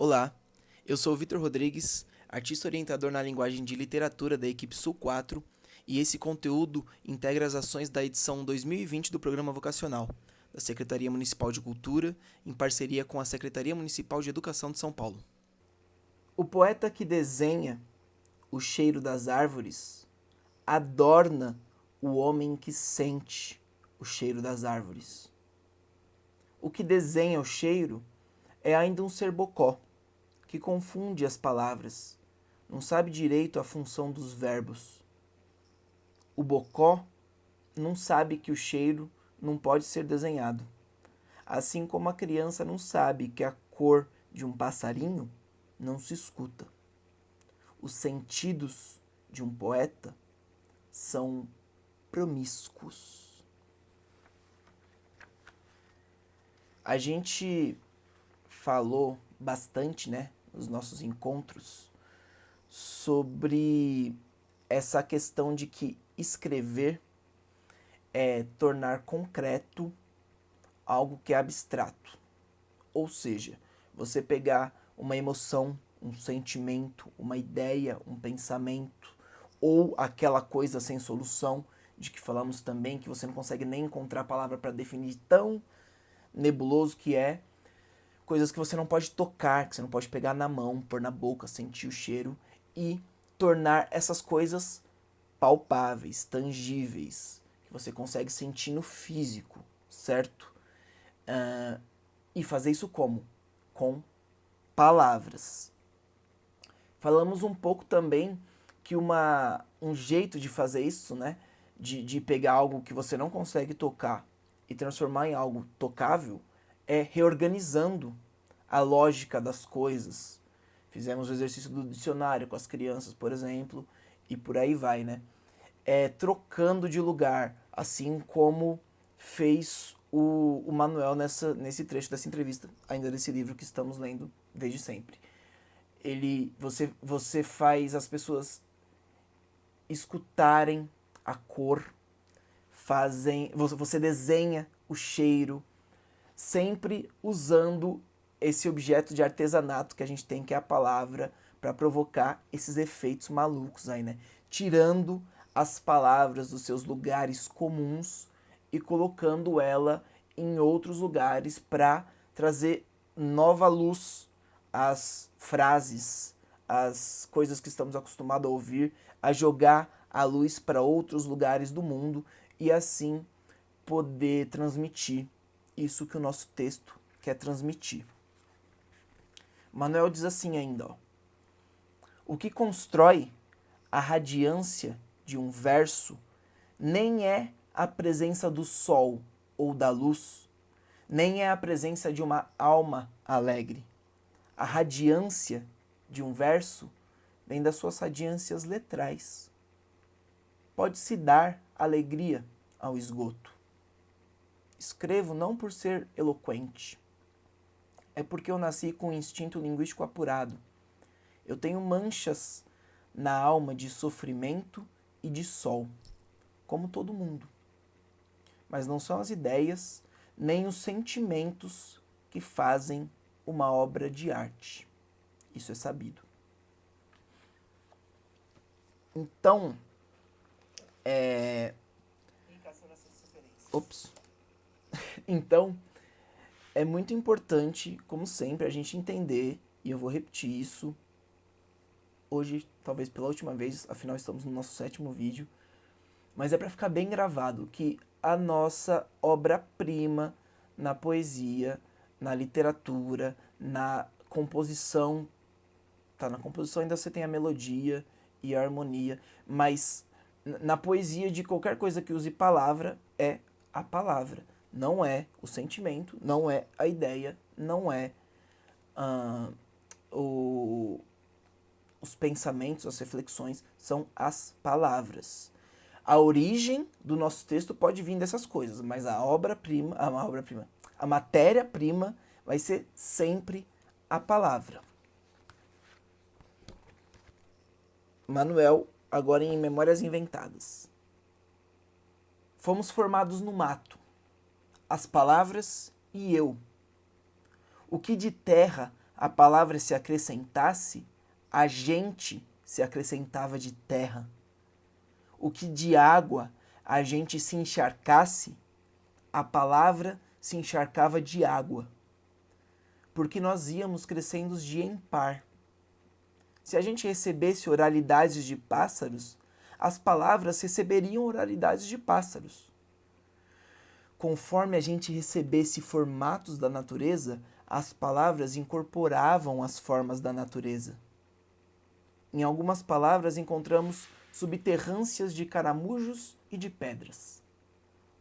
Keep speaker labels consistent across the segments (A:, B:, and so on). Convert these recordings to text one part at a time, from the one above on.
A: Olá, eu sou o Vitor Rodrigues, artista orientador na linguagem de literatura da equipe Sul 4, e esse conteúdo integra as ações da edição 2020 do Programa Vocacional, da Secretaria Municipal de Cultura, em parceria com a Secretaria Municipal de Educação de São Paulo. O poeta que desenha o cheiro das árvores adorna o homem que sente o cheiro das árvores. O que desenha o cheiro é ainda um ser bocó, que confunde as palavras, não sabe direito a função dos verbos. O bocó não sabe que o cheiro não pode ser desenhado, assim como a criança não sabe que a cor de um passarinho não se escuta. Os sentidos de um poeta são promíscuos. A gente falou bastante, né, nos nossos encontros, sobre essa questão de que escrever é tornar concreto algo que é abstrato. Ou seja, você pegar uma emoção, um sentimento, uma ideia, um pensamento, ou aquela coisa sem solução, de que falamos também, que você não consegue nem encontrar a palavra para definir, tão nebuloso que é, coisas que você não pode tocar, que você não pode pegar na mão, pôr na boca, sentir o cheiro, e tornar essas coisas palpáveis, tangíveis, que você consegue sentir no físico, certo? E fazer isso como? Com palavras. Falamos um pouco também que um jeito de fazer isso, né? De pegar algo que você não consegue tocar e transformar em algo tocável, é reorganizando a lógica das coisas. Fizemos o exercício do dicionário com as crianças, por exemplo, e por aí vai, né? Trocando de lugar, assim como fez o Manuel nesse trecho dessa entrevista, ainda desse livro que estamos lendo desde sempre. Você faz as pessoas escutarem a cor, você desenha o cheiro, sempre usando esse objeto de artesanato que a gente tem, que é a palavra, para provocar esses efeitos malucos aí, né? Tirando as palavras dos seus lugares comuns e colocando ela em outros lugares para trazer nova luz às frases, às coisas que estamos acostumados a ouvir, a jogar a luz para outros lugares do mundo e assim poder transmitir isso que o nosso texto quer transmitir. Manuel diz assim ainda, ó: o que constrói a radiância de um verso nem é a presença do sol ou da luz, nem é a presença de uma alma alegre. A radiância de um verso vem das suas radiâncias letrais. Pode-se dar alegria ao esgoto. Escrevo não por ser eloquente, é porque eu nasci com um instinto linguístico apurado. Eu tenho manchas na alma de sofrimento e de sol, como todo mundo. Mas não são as ideias nem os sentimentos que fazem uma obra de arte. Isso é sabido. Então, Ops. Então, é muito importante, como sempre, a gente entender, e eu vou repetir isso hoje, talvez pela última vez, afinal estamos no nosso 7º vídeo, mas é para ficar bem gravado que a nossa obra-prima na poesia, na literatura, na composição, tá, na composição ainda você tem a melodia e a harmonia, mas na poesia de qualquer coisa que use palavra é a palavra, não é o sentimento, não é a ideia, não é os pensamentos, as reflexões, são as palavras. A origem do nosso texto pode vir dessas coisas, mas a matéria-prima vai ser sempre a palavra. Manuel, agora em Memórias Inventadas. Fomos formados no mato, as palavras e eu. O que de terra a palavra se acrescentasse, a gente se acrescentava de terra. O que de água a gente se encharcasse, a palavra se encharcava de água. Porque nós íamos crescendo de em par. Se a gente recebesse oralidades de pássaros, as palavras receberiam oralidades de pássaros. Conforme a gente recebesse formatos da natureza, as palavras incorporavam as formas da natureza. Em algumas palavras encontramos subterrâncias de caramujos e de pedras.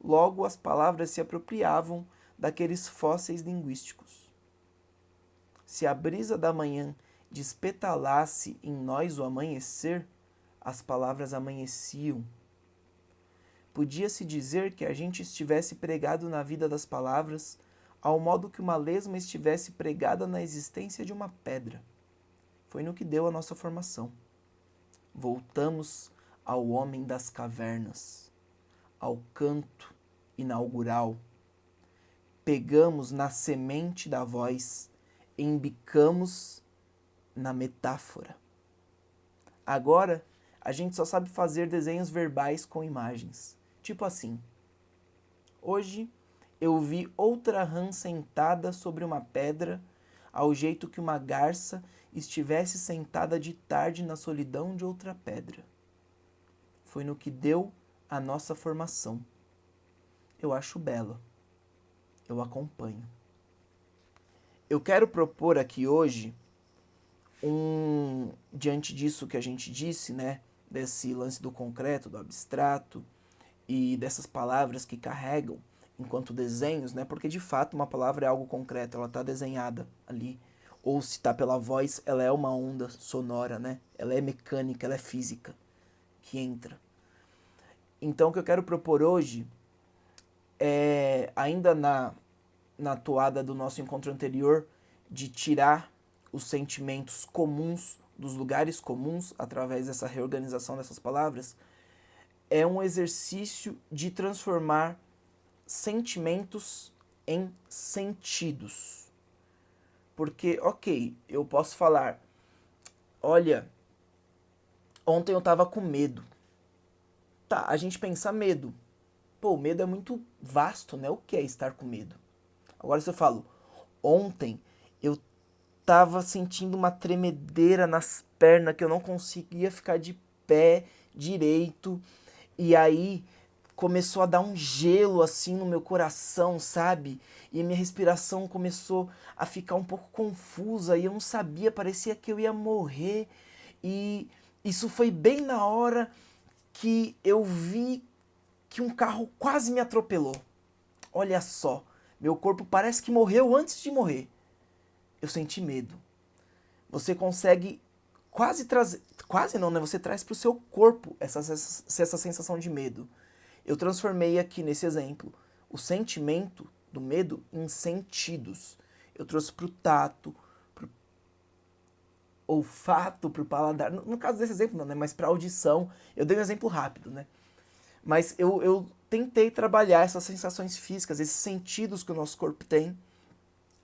A: Logo, as palavras se apropriavam daqueles fósseis linguísticos. Se a brisa da manhã despetalasse em nós o amanhecer, as palavras amanheciam. Podia-se dizer que a gente estivesse pregado na vida das palavras, ao modo que uma lesma estivesse pregada na existência de uma pedra. Foi no que deu a nossa formação. Voltamos ao homem das cavernas, ao canto inaugural. Pegamos na semente da voz, embicamos na metáfora. Agora, a gente só sabe fazer desenhos verbais com imagens. Tipo assim. Hoje, eu vi outra rã sentada sobre uma pedra, ao jeito que uma garça estivesse sentada de tarde na solidão de outra pedra. Foi no que deu a nossa formação. Eu acho bela. Eu acompanho. Eu quero propor aqui hoje, diante disso que a gente disse, né, desse lance do concreto, do abstrato e dessas palavras que carregam enquanto desenhos, né, porque de fato uma palavra é algo concreto, ela está desenhada ali. Ou se está pela voz, ela é uma onda sonora, né? Ela é mecânica, ela é física que entra. Então o que eu quero propor hoje é, ainda na toada do nosso encontro anterior, de tirar os sentimentos comuns dos lugares comuns através dessa reorganização dessas palavras, é um exercício de transformar sentimentos em sentidos. Porque, ok, eu posso falar, olha, ontem eu tava com medo. Tá, a gente pensa medo. Pô, o medo é muito vasto, né? O que é estar com medo? Agora se eu falo, ontem eu tava sentindo uma tremedeira nas pernas que eu não conseguia ficar de pé direito. E aí começou a dar um gelo assim no meu coração, sabe? E a minha respiração começou a ficar um pouco confusa e eu não sabia, parecia que eu ia morrer. E isso foi bem na hora que eu vi que um carro quase me atropelou. Olha só, meu corpo parece que morreu antes de morrer. Eu senti medo. Você consegue quase trazer, quase não, né? Você traz para o seu corpo essa sensação de medo. Eu transformei aqui nesse exemplo o sentimento do medo em sentidos. Eu trouxe para o tato, para o olfato, para o paladar. No caso desse exemplo não, né? Mas para a audição. Eu dei um exemplo rápido, né? Mas eu tentei trabalhar essas sensações físicas, esses sentidos que o nosso corpo tem,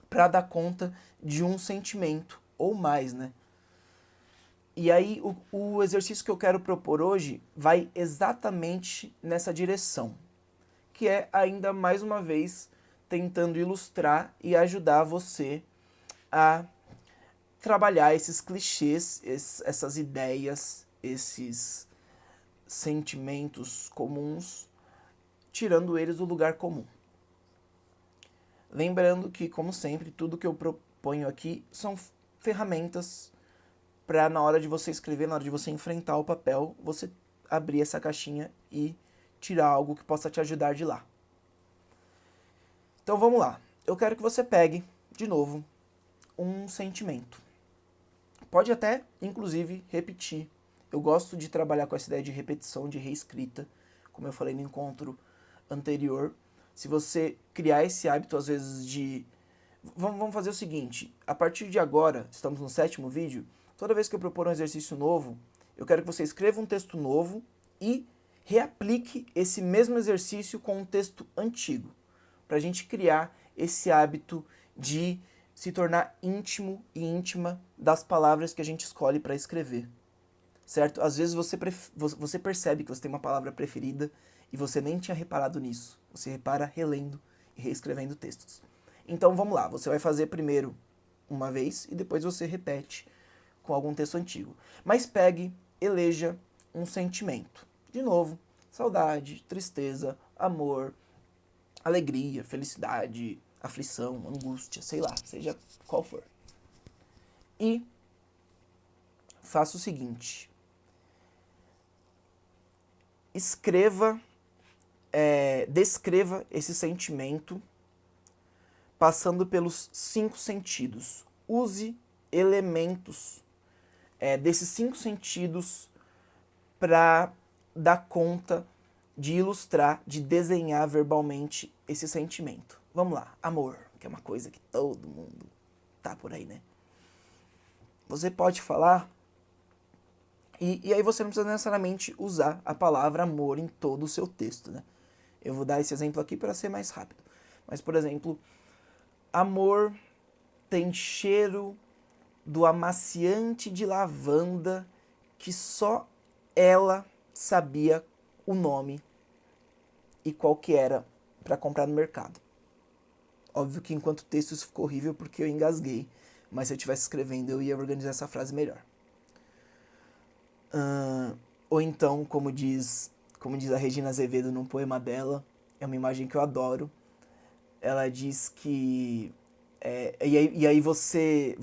A: para dar conta de um sentimento ou mais, né? E aí o exercício que eu quero propor hoje vai exatamente nessa direção, que é ainda mais uma vez tentando ilustrar e ajudar você a trabalhar esses clichês, essas ideias, esses sentimentos comuns, tirando eles do lugar comum. Lembrando que, como sempre, tudo que eu proponho aqui são ferramentas para na hora de você escrever, na hora de você enfrentar o papel, você abrir essa caixinha e tirar algo que possa te ajudar de lá. Então vamos lá. Eu quero que você pegue, de novo, um sentimento. Pode até, inclusive, repetir. Eu gosto de trabalhar com essa ideia de repetição, de reescrita, como eu falei no encontro anterior. Se você criar esse hábito, às vezes, de... Vamos fazer o seguinte, a partir de agora, estamos no 7º vídeo, toda vez que eu propor um exercício novo, eu quero que você escreva um texto novo e reaplique esse mesmo exercício com um texto antigo, para a gente criar esse hábito de se tornar íntimo e íntima das palavras que a gente escolhe para escrever, certo? Às vezes você percebe que você tem uma palavra preferida e você nem tinha reparado nisso. Você repara relendo e reescrevendo textos. Então vamos lá, você vai fazer primeiro uma vez e depois você repete com algum texto antigo. Mas pegue, eleja um sentimento. De novo, saudade, tristeza, amor, alegria, felicidade, aflição, angústia, sei lá, seja qual for. E faça o seguinte: descreva esse sentimento passando pelos 5 sentidos. Use elementos desses 5 sentidos para dar conta de ilustrar, de desenhar verbalmente esse sentimento. Vamos lá, amor, que é uma coisa que todo mundo tá por aí, né? Você pode falar, e aí você não precisa necessariamente usar a palavra amor em todo o seu texto, né? Eu vou dar esse exemplo aqui para ser mais rápido. Mas, por exemplo, amor tem cheiro do amaciante de lavanda que só ela sabia o nome e qual que era para comprar no mercado. Óbvio que enquanto texto isso ficou horrível porque eu engasguei, mas se eu estivesse escrevendo eu ia organizar essa frase melhor. Ou então, como diz a Regina Azevedo num poema dela, é uma imagem que eu adoro, ela diz que... e aí você...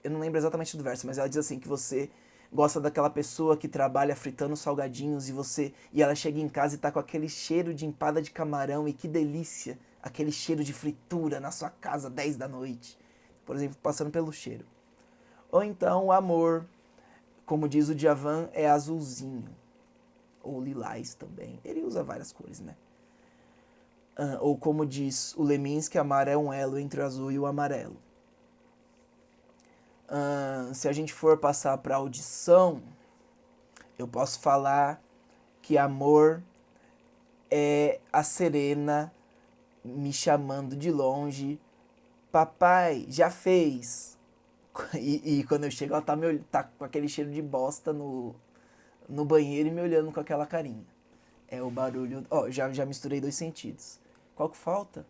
A: Eu não lembro exatamente do verso, mas ela diz assim, que você gosta daquela pessoa que trabalha fritando salgadinhos e ela chega em casa e tá com aquele cheiro de empada de camarão e que delícia, aquele cheiro de fritura na sua casa 10 da noite. Por exemplo, passando pelo cheiro. Ou então o amor, como diz o Djavan, é azulzinho. Ou lilás também. Ele usa várias cores, né? Ou como diz o Leminski, amar é um elo entre o azul e o amarelo. Se a gente for passar para audição, eu posso falar que amor é a Serena me chamando de longe. Papai, já fez. E quando eu chego, ela tá com aquele cheiro de bosta no banheiro e me olhando com aquela carinha. É o barulho... Ó, já misturei 2 sentidos. Qual que falta?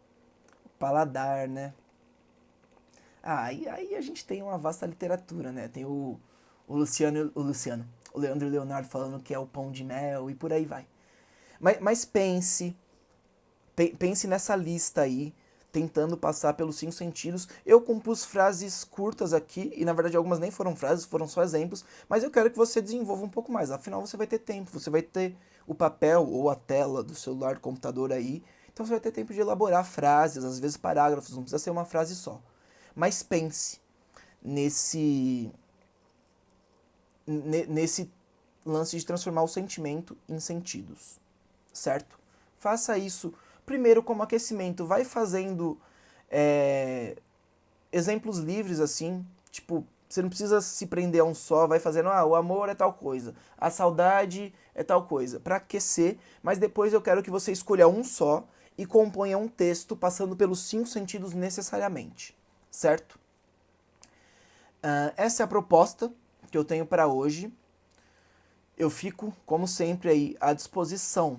A: O paladar, né? Aí a gente tem uma vasta literatura, né? Tem o Leandro e o Leonardo falando que é o pão de mel e por aí vai. Mas pense nessa lista aí, tentando passar pelos 5 sentidos. Eu compus frases curtas aqui, e na verdade algumas nem foram frases, foram só exemplos, mas eu quero que você desenvolva um pouco mais, afinal você vai ter tempo, você vai ter o papel ou a tela do celular, do computador aí, então você vai ter tempo de elaborar frases, às vezes parágrafos, não precisa ser uma frase só. Mas pense nesse lance de transformar o sentimento em sentidos, certo? Faça isso primeiro como aquecimento, vai fazendo exemplos livres assim, tipo, você não precisa se prender a um só, vai fazendo, o amor é tal coisa, a saudade é tal coisa, para aquecer, mas depois eu quero que você escolha um só e componha um texto passando pelos 5 sentidos necessariamente, certo? Essa é a proposta que eu tenho para hoje. Eu fico, como sempre, aí à disposição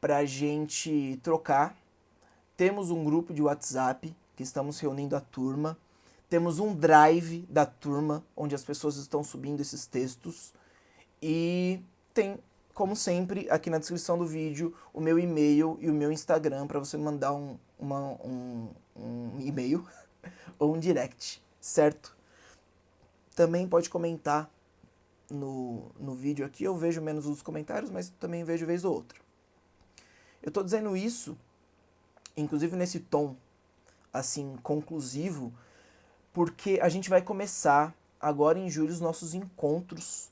A: para a gente trocar. Temos um grupo de WhatsApp que estamos reunindo a turma. Temos um drive da turma onde as pessoas estão subindo esses textos. E tem, como sempre, aqui na descrição do vídeo, o meu e-mail e o meu Instagram para você mandar um e-mail ou um direct, certo? Também pode comentar no vídeo aqui, eu vejo menos os comentários, mas também vejo vez ou outra. Eu tô dizendo isso, inclusive nesse tom, assim, conclusivo, porque a gente vai começar agora em julho os nossos encontros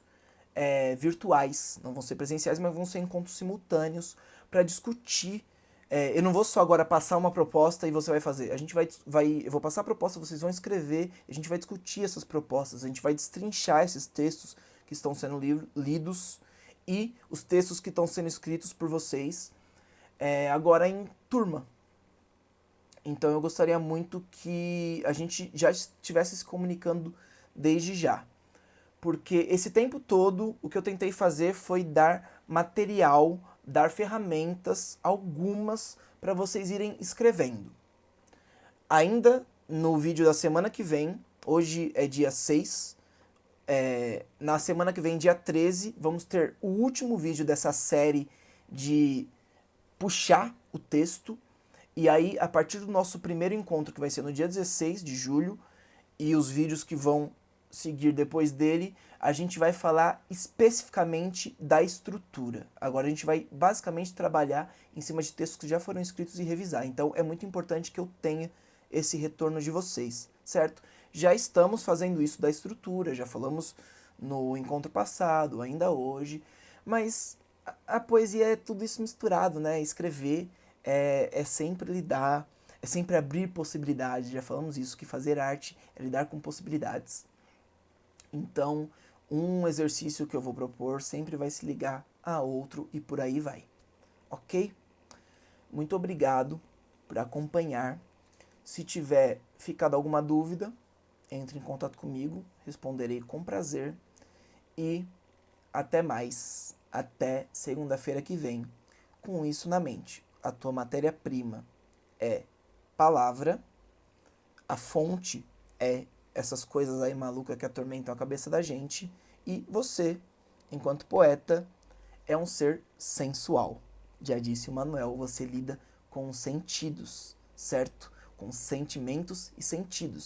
A: virtuais. Não vão ser presenciais, mas vão ser encontros simultâneos para discutir. Eu não vou só agora passar uma proposta e você vai fazer. A gente eu vou passar a proposta, vocês vão escrever, a gente vai discutir essas propostas, a gente vai destrinchar esses textos que estão sendo lidos e os textos que estão sendo escritos por vocês agora em turma. Então eu gostaria muito que a gente já estivesse se comunicando desde já. Porque esse tempo todo o que eu tentei fazer foi dar material, dar ferramentas, algumas, para vocês irem escrevendo. Ainda no vídeo da semana que vem, hoje é dia 6, na semana que vem, dia 13, vamos ter o último vídeo dessa série de puxar o texto. E aí, a partir do nosso primeiro encontro, que vai ser no dia 16 de julho, e os vídeos que vão seguir depois dele, a gente vai falar especificamente da estrutura. Agora a gente vai basicamente trabalhar em cima de textos que já foram escritos e revisar. Então é muito importante que eu tenha esse retorno de vocês, certo? Já estamos fazendo isso da estrutura, já falamos no encontro passado, ainda hoje, mas a poesia é tudo isso misturado, né? Escrever é sempre lidar, é sempre abrir possibilidades, já falamos isso, que fazer arte é lidar com possibilidades. Então, um exercício que eu vou propor sempre vai se ligar a outro e por aí vai. Ok? Muito obrigado por acompanhar. Se tiver ficado alguma dúvida, entre em contato comigo, responderei com prazer. E até mais, até segunda-feira que vem. Com isso na mente, a tua matéria-prima é palavra, a fonte é essas coisas aí malucas que atormentam a cabeça da gente, e você, enquanto poeta, é um ser sensual. Já disse o Manuel, você lida com sentidos, certo? Com sentimentos e sentidos.